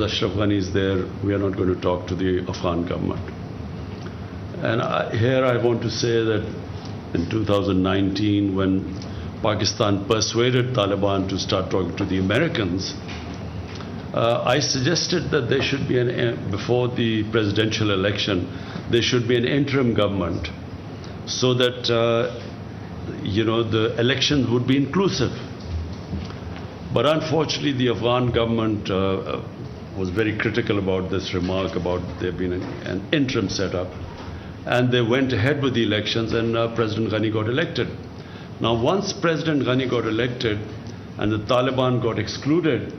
Ashraf Ghani is there, we are not going to talk to the Afghan government. And here I want to say that in 2019, when Pakistan persuaded Taliban to start talking to the Americans, I suggested that there should be before the presidential election, there should be an interim government so that, the elections would be inclusive. But unfortunately, the Afghan government was very critical about this remark about there being an interim setup. And they went ahead with the elections, and President Ghani got elected. Now, once President Ghani got elected and the Taliban got excluded,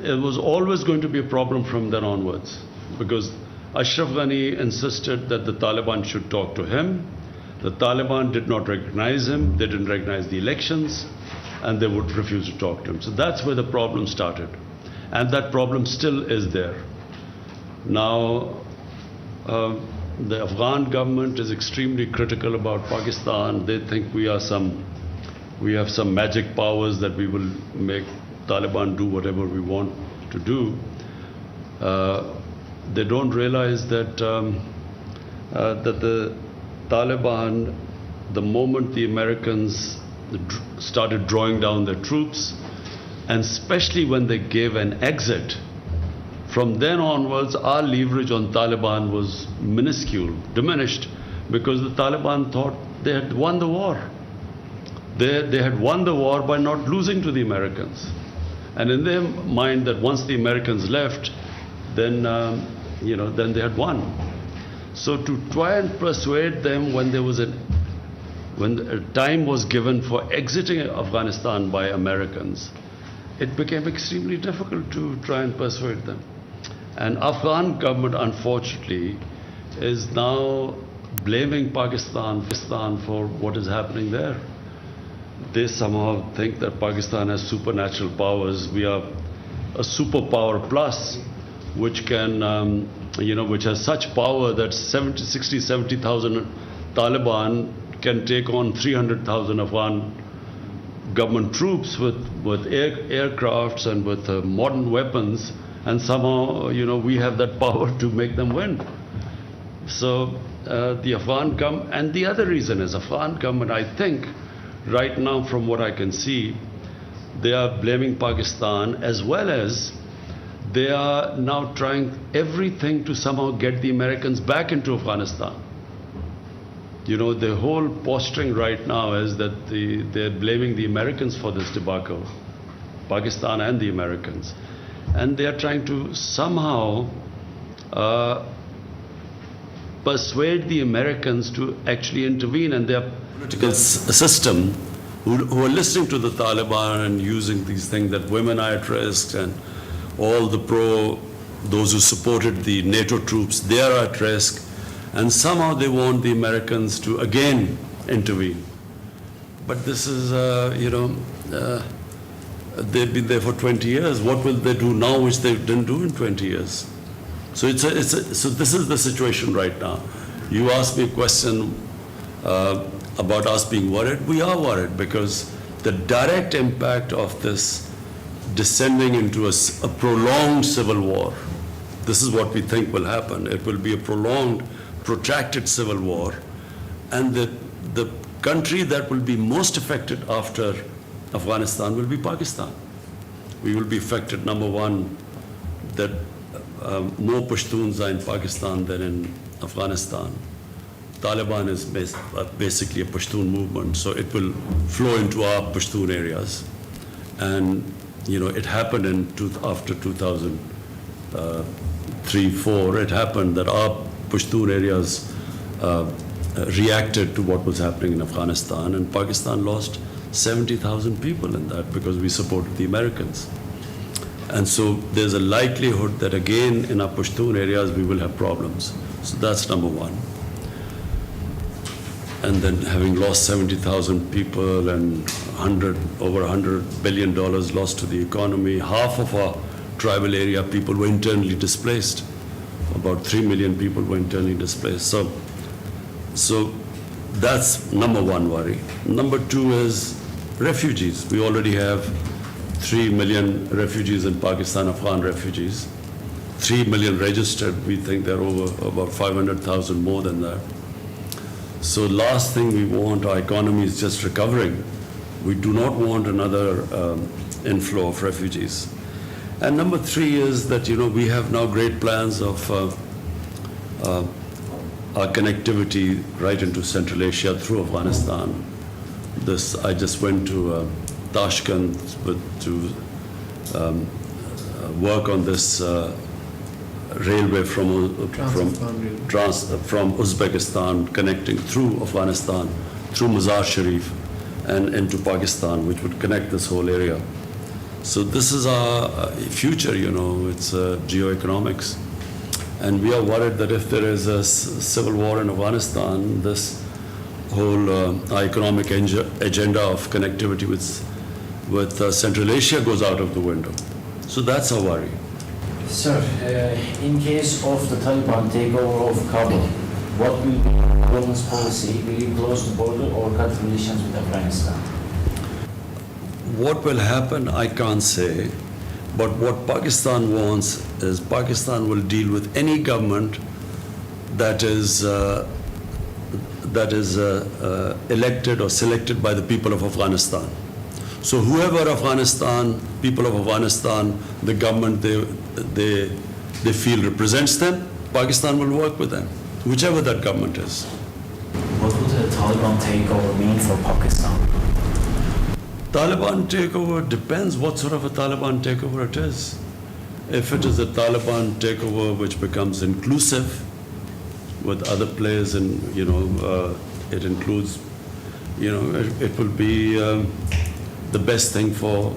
it was always going to be a problem from then onwards, because Ashraf Ghani insisted that the Taliban should talk to him. The Taliban did not recognize him, they didn't recognize the elections, and they would refuse to talk to him. So that's where the problem started. And that problem still is there. Now, the Afghan government is extremely critical about Pakistan. They think we have some magic powers that we will make Taliban do whatever we want to do. They don't realize that that the Taliban, the moment the Americans started drawing down their troops, and especially when they gave an exit, from then onwards, our leverage on Taliban was minuscule, diminished, because the Taliban thought they had won the war. They had won the war by not losing to the Americans. And in their mind that once the Americans left, then, then they had won. So to try and persuade them when time was given for exiting Afghanistan by Americans, it became extremely difficult to try and persuade them. And Afghan government, unfortunately, is now blaming Pakistan for what is happening there. They somehow think that Pakistan has supernatural powers. We are a superpower plus, which can, which has such power that 70,000 Taliban can take on 300,000 Afghan government troops with aircrafts and with modern weapons, and somehow, we have that power to make them win. So the Afghan government, and the other reason is Afghan government, I think, right now from what I can see, they are blaming Pakistan, as well as they are now trying everything to somehow get the Americans back into Afghanistan. The whole posturing right now is that they're blaming the Americans for this debacle, Pakistan and the Americans. And they are trying to somehow persuade the Americans to actually intervene, and their political system who are listening to the Taliban and using these things that women are at risk, and all those who supported the NATO troops, they are at risk. And somehow they want the Americans to again intervene. But this is, they've been there for 20 years. What will they do now which they didn't do in 20 years? So so this is the situation right now. You asked me a question about us being worried. We are worried because the direct impact of this descending into a prolonged civil war, this is what we think will happen. It will be a prolonged, protracted civil war, and the country that will be most affected after Afghanistan will be Pakistan. We will be affected, number one, that more Pashtuns are in Pakistan than in Afghanistan. Taliban is basically a Pashtun movement, so it will flow into our Pashtun areas. And it happened after 2003-04. It happened that our Pashtun areas reacted to what was happening in Afghanistan, and Pakistan lost 70,000 people in that because we supported the Americans. And so there's a likelihood that again in our Pashtun areas we will have problems. So that's number one. And then having lost 70,000 people and over $100 billion lost to the economy, half of our tribal area people were internally displaced. About 3 million people were internally displaced. So that's number one worry. Number two is refugees. We already have 3 million refugees in Pakistan, Afghan refugees. 3 million registered. We think there are over about 500,000 more than that. So last thing we want, our economy is just recovering. We do not want another inflow of refugees. And number 3 is that, we have now great plans of our connectivity right into Central Asia through Afghanistan. I just went to Tashkent to work on this railway from Uzbekistan connecting through Afghanistan, through Mazar Sharif and into Pakistan, which would connect this whole area. So this is our future, it's geoeconomics. And we are worried that if there is a civil war in Afghanistan, this whole economic agenda of connectivity with Central Asia goes out of the window. So that's our worry. Sir, in case of the Taliban takeover of Kabul, what will be the government's policy? Will you close the border or cut relations with Afghanistan? What will happen, I can't say. But what Pakistan wants is Pakistan will deal with any government that is elected or selected by the people of Afghanistan. So whoever people of Afghanistan, the government they feel represents them, Pakistan will work with them, whichever that government is. What would the Taliban takeover mean for Pakistan? Taliban takeover depends what sort of a Taliban takeover it is. If it is a Taliban takeover which becomes inclusive with other players, and it includes, it will be the best thing for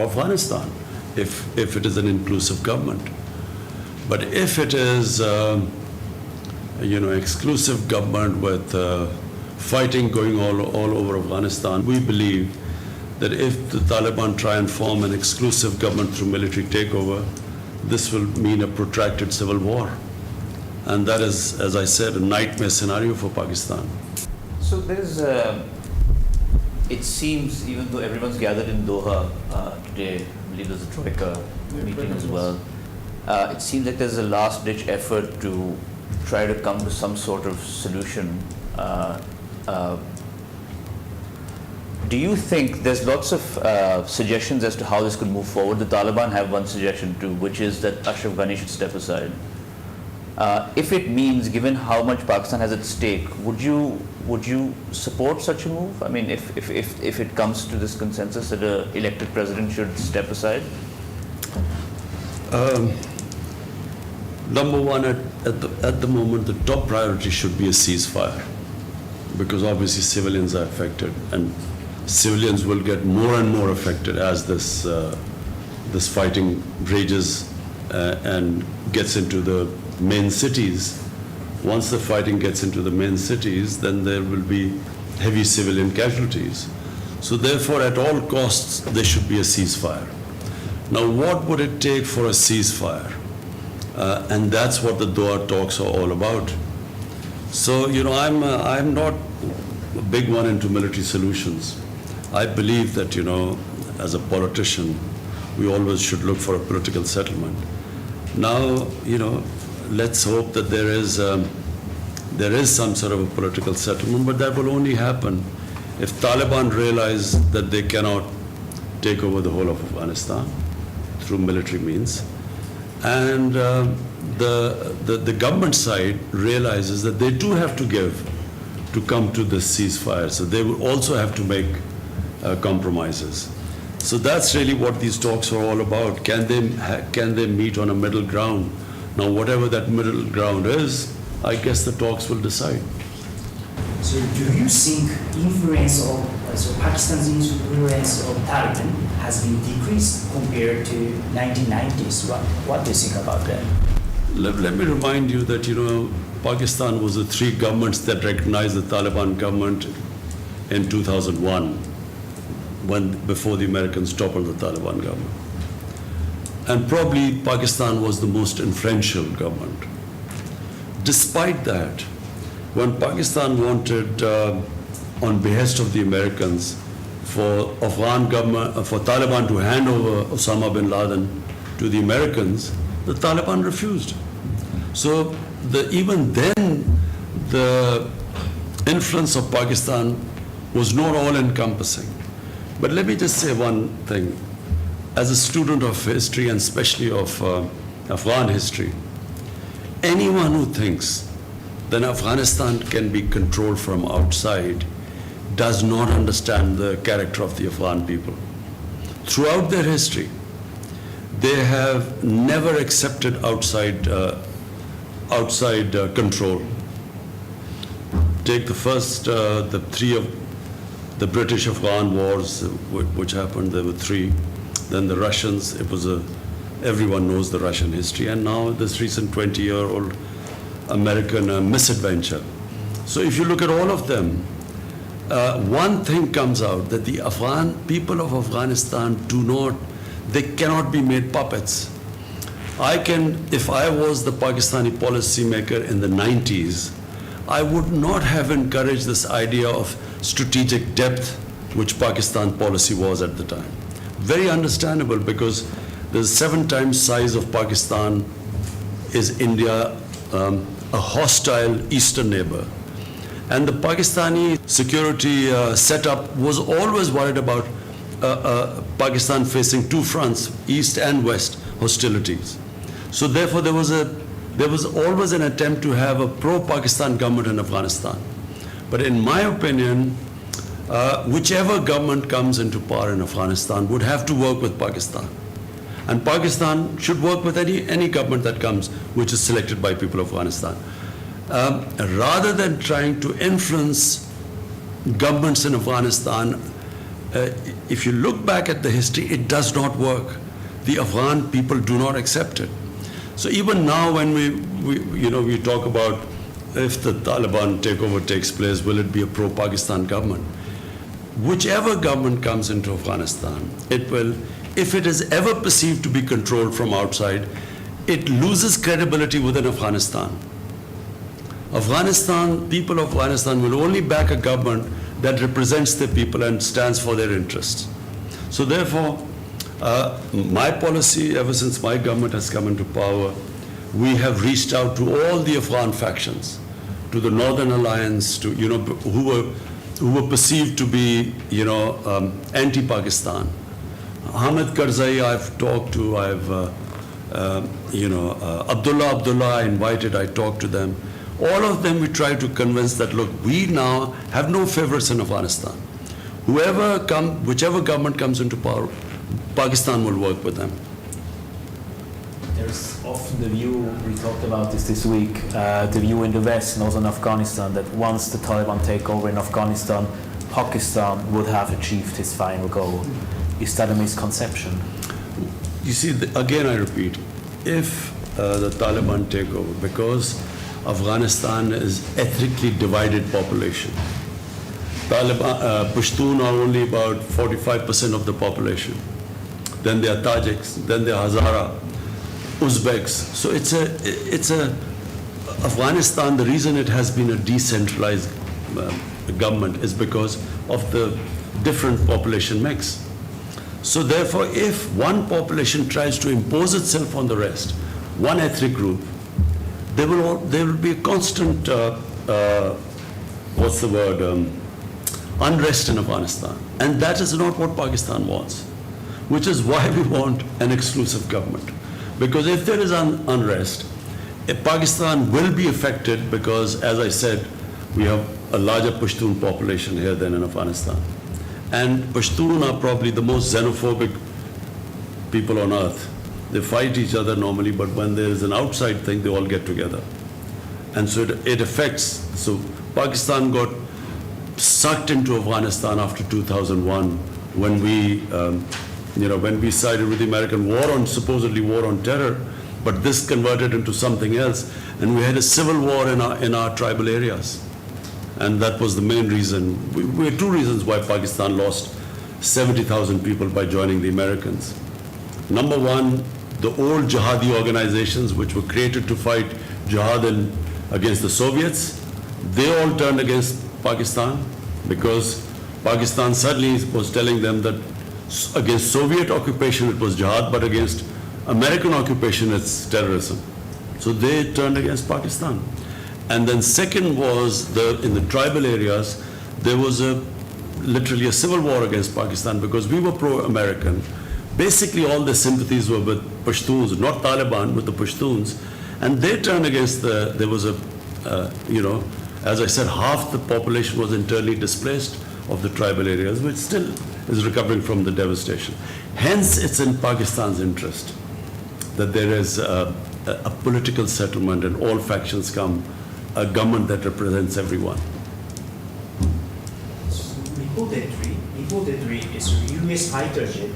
Afghanistan if it is an inclusive government. But if it is exclusive government with fighting going all over Afghanistan, we believe that if the Taliban try and form an exclusive government through military takeover, this will mean a protracted civil war. And that is, as I said, a nightmare scenario for Pakistan. So there is, it seems, even though everyone's gathered in Doha today, I believe there's a Troika meeting as well, it seems like there's a last-ditch effort to try to come to some sort of solution. Do you think there's lots of suggestions as to how this could move forward? The Taliban have one suggestion too, which is that Ashraf Ghani should step aside. If it means, given how much Pakistan has at stake, would you support such a move? I mean, if it comes to this consensus that an elected president should step aside? Number one, at the moment, the top priority should be a ceasefire, because obviously civilians are affected, and civilians will get more and more affected as this fighting rages and gets into the main cities. Once the fighting gets into the main cities, then there will be heavy civilian casualties. So therefore, at all costs, there should be a ceasefire. Now, what would it take for a ceasefire? And that's what the Doha talks are all about. So, I'm not a big one into military solutions. I believe that, as a politician, we always should look for a political settlement. Now, let's hope that there is some sort of a political settlement, but that will only happen if Taliban realize that they cannot take over the whole of Afghanistan through military means, and the government side realizes that they do have to give to come to this ceasefire, so they will also have to make compromises. So that's really what these talks are all about. Can they meet on a middle ground? Now, whatever that middle ground is, I guess the talks will decide. So do you think Pakistan's influence of Taliban has been decreased compared to 1990s? What do you think about that? Let me remind you that, Pakistan was the 3 governments that recognized the Taliban government in 2001, before the Americans toppled the Taliban government. And probably Pakistan was the most influential government. Despite that, when Pakistan wanted, on behest of the Americans, for Afghan government, for Taliban to hand over Osama bin Laden to the Americans, The Taliban refused. So even then, the influence of Pakistan was not all-encompassing. But let me just say one thing. As a student of history, and especially of Afghan history, anyone who thinks that Afghanistan can be controlled from outside does not understand the character of the Afghan people. Throughout their history, they have never accepted outside control. Take the first, the three of the British-Afghan wars, which happened. There were three. Then the Russians. It was everyone knows the Russian history, and now this recent 20-year-old American misadventure. So if you look at all of them, one thing comes out, that the Afghan people of Afghanistan they cannot be made puppets. If I was the Pakistani policymaker in the 90s, I would not have encouraged this idea of strategic depth, which Pakistan policy was at the time. Very understandable, because the 7 times size of Pakistan is India, a hostile eastern neighbor. And the Pakistani security setup was always worried about Pakistan facing 2 fronts, east and west hostilities. So therefore there was always an attempt to have a pro-Pakistan government in Afghanistan. But in my opinion, whichever government comes into power in Afghanistan would have to work with Pakistan. And Pakistan should work with any government that comes, which is selected by people of Afghanistan. Rather than trying to influence governments in Afghanistan, if you look back at the history, it does not work. The Afghan people do not accept it. So even now, when we talk about if the Taliban takeover takes place, will it be a pro-Pakistan government? Whichever government comes into Afghanistan, it will, if it is ever perceived to be controlled from outside, it loses credibility within Afghanistan. People of Afghanistan will only back a government that represents their people and stands for their interests. So therefore, my policy, ever since my government has come into power, we have reached out to all the Afghan factions, to the Northern Alliance, to who were perceived to be anti-Pakistan. Hamid Karzai I've talked to, Abdullah I invited, I talked to them. All of them we try to convince that, look, we now have no favorites in Afghanistan. Whichever government comes into power, Pakistan will work with them. There's often the view, we talked about this week, the view in the West and also in Afghanistan, that once the Taliban take over in Afghanistan, Pakistan would have achieved its final goal. Is that a misconception? You see, again I repeat, if the Taliban take over, because Afghanistan is ethnically divided population. Pashtun are only about 45% of the population. Then there are Tajiks, then there are Hazara, Uzbeks. So it's a Afghanistan, the reason it has been a decentralized government is because of the different population mix. So therefore, if one population tries to impose itself on the rest, one ethnic group, there will be a constant, unrest in Afghanistan. And that is not what Pakistan wants, which is why we want an exclusive government. Because if there is unrest, Pakistan will be affected because, as I said, we have a larger Pashtun population here than in Afghanistan. And Pashtun are probably the most xenophobic people on earth. They fight each other normally, but when there is an outside thing, they all get together. And so it affects. So Pakistan got sucked into Afghanistan after 2001 when we sided with the American supposedly war on terror, but this converted into something else. And we had a civil war in our tribal areas. And that was the main reason. We had 2 reasons why Pakistan lost 70,000 people by joining the Americans. Number one, the old jihadi organizations which were created to fight jihad against the Soviets, they all turned against Pakistan because Pakistan suddenly was telling them that against Soviet occupation it was jihad, but against American occupation is terrorism. So they turned against Pakistan. And then second was in the tribal areas, there was literally a civil war against Pakistan because we were pro-American. Basically all the sympathies were with Pashtuns, not Taliban, with the Pashtuns. And they turned against there was as I said, half the population was internally displaced of the tribal areas, which still is recovering from the devastation. Hence, it's in Pakistan's interest that there is a political settlement and all factions come, a government that represents everyone. Reportedly, is U.S. fighter jet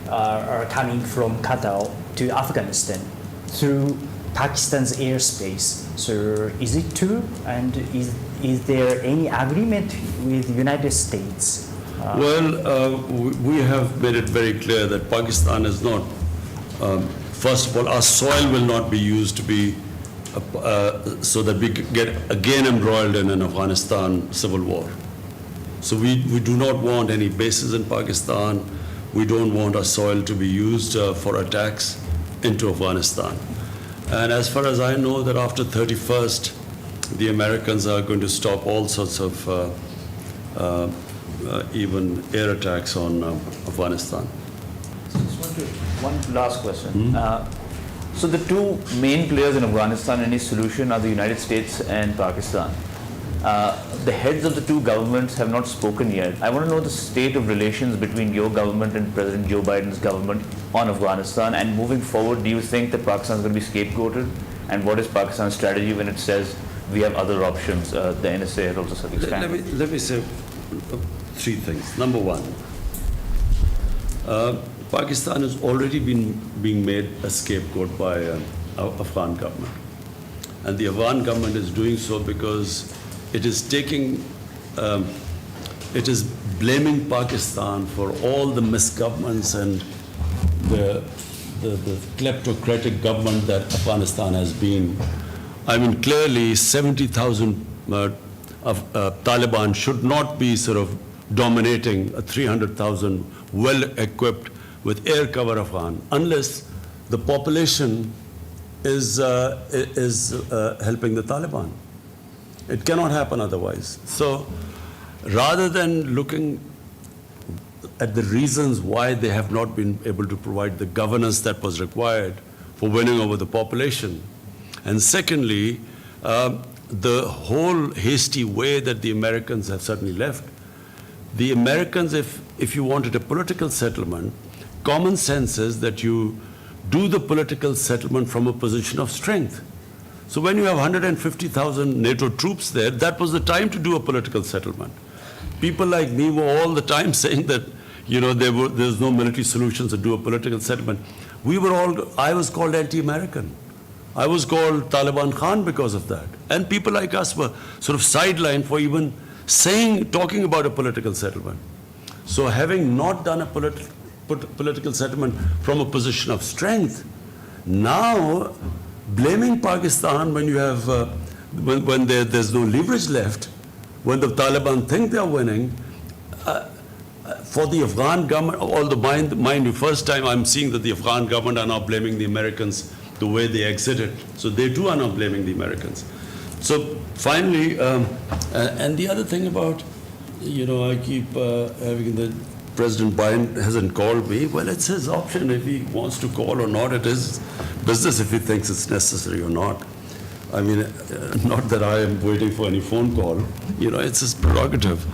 are coming from Qatar to Afghanistan through Pakistan's airspace. So is it true? And is there any agreement with the United States? We have made it very clear that Pakistan is not, first of all, our soil will not be used to be, so that we get again embroiled in an Afghanistan civil war. So we do not want any bases in Pakistan. We don't want our soil to be used for attacks into Afghanistan. And as far as I know, that after 31st, the Americans are going to stop all sorts of even air attacks on Afghanistan. One last question. So the two main players in Afghanistan and its solution are the United States and Pakistan. The heads of the two governments have not spoken yet. I want to know the state of relations between your government and President Joe Biden's government on Afghanistan, and moving forward, do you think that Pakistan is going to be scapegoated? And what is Pakistan's strategy when it says we have other options? The NSA has also said expand. Let me say three things. Number one, Pakistan has already been being made a scapegoat by Afghan government. And the Afghan government is doing so because it is blaming Pakistan for all the misgovernments and the kleptocratic government that Afghanistan has been. I mean, clearly 70,000 Taliban should not be sort of dominating a 300,000 well-equipped with air cover Afghan unless the population is helping the Taliban. It cannot happen otherwise. So rather than looking at the reasons why they have not been able to provide the governance that was required for winning over the population, and secondly, the whole hasty way that the Americans have certainly left. The Americans, if you wanted a political settlement, common sense is that you do the political settlement from a position of strength. So when you have 150,000 NATO troops there, that was the time to do a political settlement. People like me were all the time saying that, there's no military solutions to do a political settlement. I was called anti-American. I was called Taliban Khan because of that. And people like us were sort of sidelined for even talking about a political settlement. So having not done a political settlement from a position of strength, now blaming Pakistan when you have, when there's no leverage left, when the Taliban think they're winning, for the Afghan government, mind you, first time I'm seeing that the Afghan government are now blaming the Americans the way they exited. So they too are now blaming the Americans. So finally, and the other thing about, I keep having the President Biden hasn't called me. Well, it's his option if he wants to call or not. It is business if he thinks it's necessary or not. I mean, not that I am waiting for any phone call. It's his prerogative.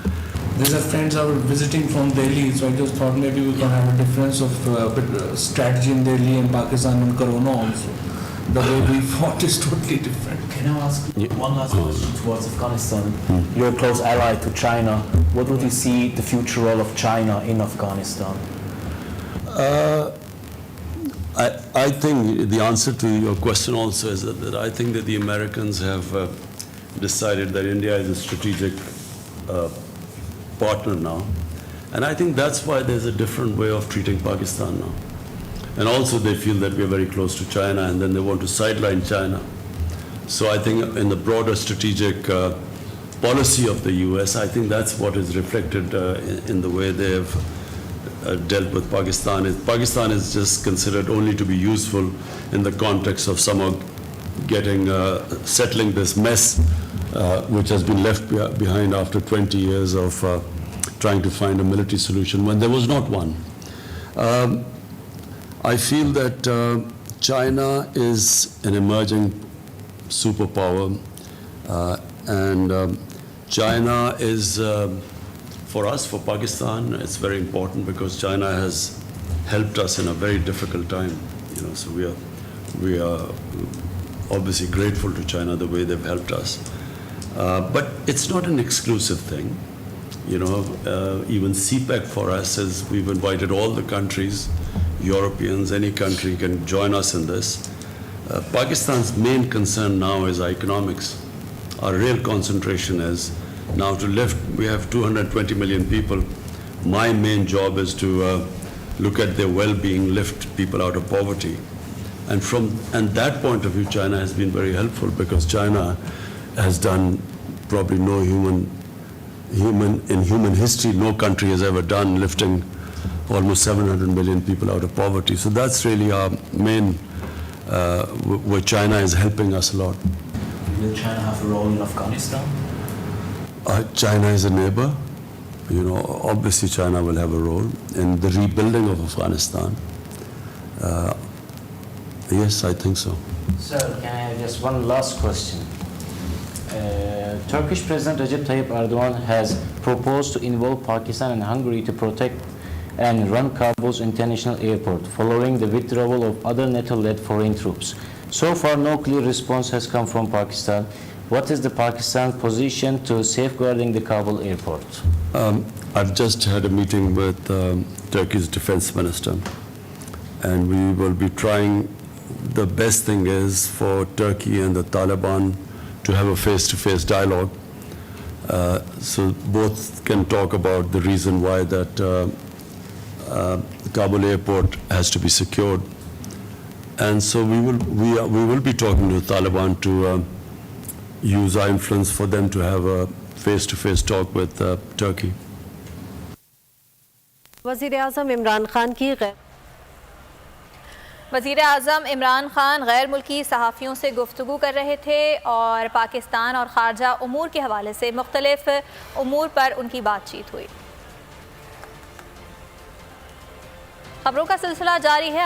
These are friends are visiting from Delhi, so I just thought maybe we can have a difference of strategy in Delhi and Pakistan and Corona also. The way we fought is totally different. Can I ask one last question towards Afghanistan? You're a close ally to China. What would you see the future role of China in Afghanistan? I think the answer to your question also is that I think that the Americans have decided that India is a strategic partner now. And I think that's why there's a different way of treating Pakistan now. And also they feel that we're very close to China and then they want to sideline China. So I think in the broader strategic policy of the US, I think that's what is reflected in the way they have dealt with Pakistan. Pakistan is just considered only to be useful in the context of somehow settling this mess which has been left behind after 20 years of trying to find a military solution when there was not one. I feel that China is an emerging superpower, and China is, for us, for Pakistan, it's very important because China has helped us in a very difficult time. So we are obviously grateful to China the way they've helped us. But it's not an exclusive thing. Even CPEC for us is we've invited all the countries, Europeans, any country can join us in this. Pakistan's main concern now is economics. Our real concentration is now to lift, we have 220 million people. My main job is to look at their well-being, lift people out of poverty. And that point of view, China has been very helpful because China has done probably no in human history, no country has ever done, lifting almost 700 million people out of poverty. So that's really our main, where China is helping us a lot. Will China have a role in Afghanistan? China is a neighbor. Obviously China will have a role in the rebuilding of Afghanistan. Yes, I think so. Sir, can I have just one last question? Turkish President Recep Tayyip Erdogan has proposed to involve Pakistan and Hungary to protect and run Kabul's international airport following the withdrawal of other NATO-led foreign troops. So far, no clear response has come from Pakistan. What is the Pakistan's position to safeguarding the Kabul airport? I've just had a meeting with Turkey's defense minister, and we will be trying. The best thing is for Turkey and the Taliban to have a face-to-face dialogue, so both can talk about the reason why that Kabul airport has to be secured. And so we will be talking to the Taliban to use our influence for them to have a face-to-face talk with Turkey. वज़ीर-ए-आज़म इमरान खान की वज़ीर-ए-आज़म इमरान खान गैर मुल्की सहाफ़ियों से गुफ्तगू कर रहे थे और पाकिस्तान और ख़ारजा उमूर के हवाले से मुख्तलिफ़ उमूर पर उनकी बातचीत हुई। खबरों का सिलसिला जारी है।